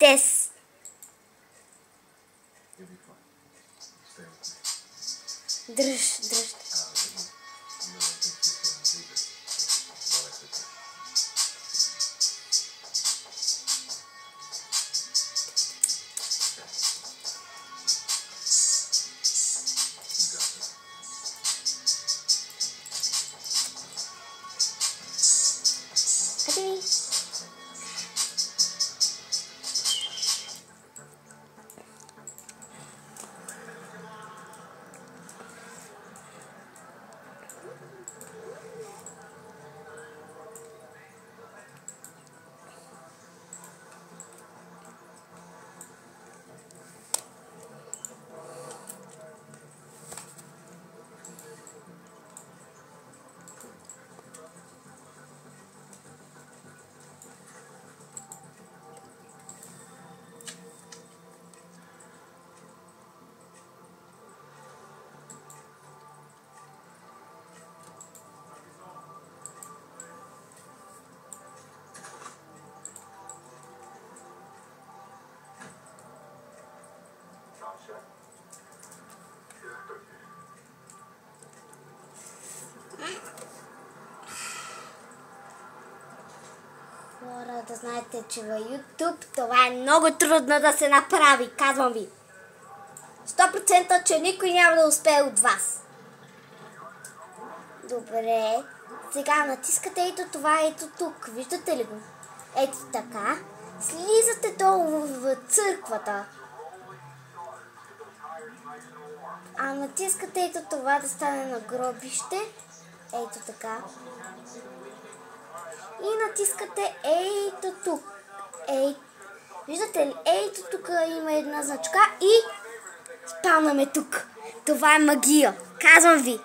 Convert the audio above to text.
Тес. Дръж. Хора, да знаете, че във YouTube това е много трудно да се направи, казвам ви. 100% че никой няма да успее от вас. Добре, сега натискате ето това, ето тук, виждате ли го? Ето така, слизате долу в църквата. А натискате ето това да стане на гробище, ето така. И натискате ето тук. Виждате ли? Ето тук има една значка и спалнаме тук. Това е магия. Казвам ви.